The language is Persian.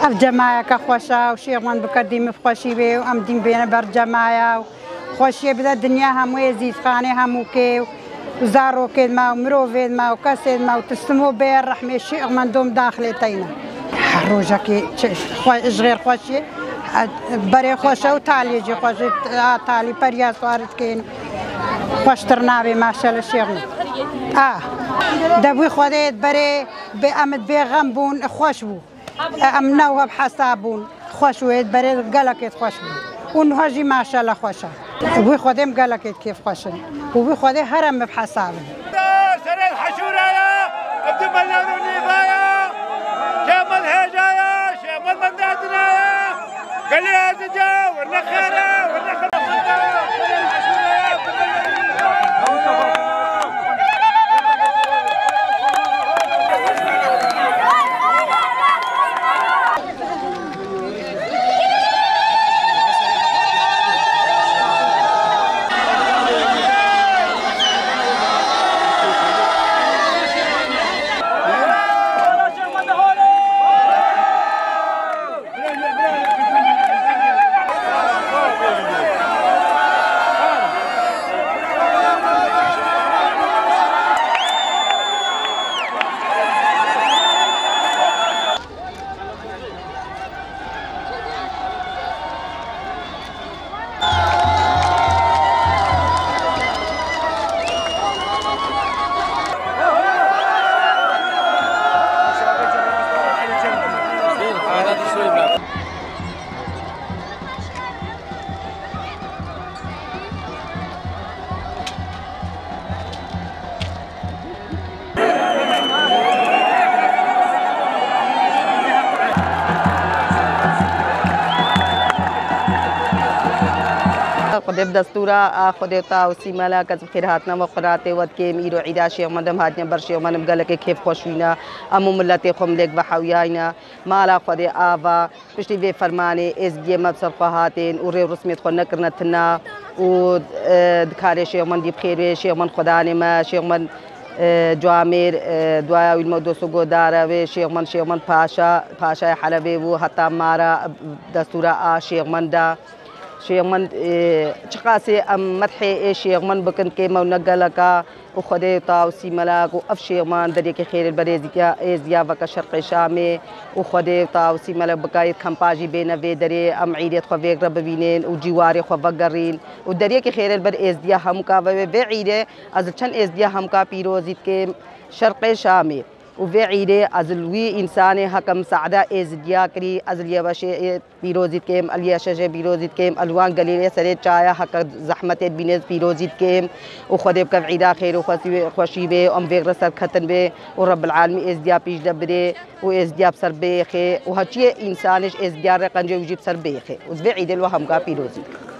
اف جماعه كخوشا وشيخ من بكديم خوشي بي وام دين بين بر جماعه خوشي بدا الدنيا هم يزيد خاني هموكي وزارو كلمه ومروفيد ما وكسد ما وتسمو بير رحمه الشيخ من دوم داخلتينا حروجك صغير خوشي بري خوشا وتالي جي خوشي تالي بريا صارت كين خوش ترنابي ما شاء الله الشيخ دبوي خديت بري بأمد بيغم بون خوش بو امنوها بحسابون خوش ويد بريد قالك خوش ونهاجي ما شاء الله خوشه وي خدم قالك كيف خوشه وي خدي هرم بحسابه سنة الحشورة يا عبد المنان والنبايا شامل هجايا شامل منداتنا يا قال لي هذا جا ولا خيره ولا خيره خديب دستورا خديتا وسيمالا كذب خيراتنا وقراتي ودكيم إيرو عيدا شيخ مدام هادنا برشيخ مدام قالك كيف خوشوينا أمو ملتي خم لك بحوياينا مالا خدي آفا بشتي في فرماني إزجي مبصر خواهاتين وري رسميت خلنا كرنتنا ودكاري شيخ من دي بخير شيخ من خداني ما شيخ من جوامير دوايا والمودو سوغو دارا شيخ من باشا حلبي وحتى مارا دستورا شيخ من دا شيخ من شقاسي مدحي شيخ من بكن كيما ونقلك وخدي طاوسي ملاك وأف شيخ من دريك خير البريزيكا إزيا وكا شرق شامي وخدي طاوسي ملاك بكايت كمباجي بينا في دري أم عيدت خوفيك رب بينين وجواري خوفقرين ودريك خير البريزيا همكا وبعيدة أزلشان إزيا همكا بيروزيت كيم شرق شامي وفي عيدة أزلوي إنساني حكم سعادة إزديا كري أزليا بشي بيروزيت كيم أليا شجع بيروزيت كيم ألوان قليلة سريت شايا حق زحمة بينز بيروزيت كيم وخديب كف عيدا خير وخشي به أم فيغ رسل ختن به ورب العالمين إزديا بيش دبره وإزديا بسر بيخي وهالشيء إنسانش إزديا رقنجي وجيب سر بيخي وفي عيدة الوهم كا بيروزيت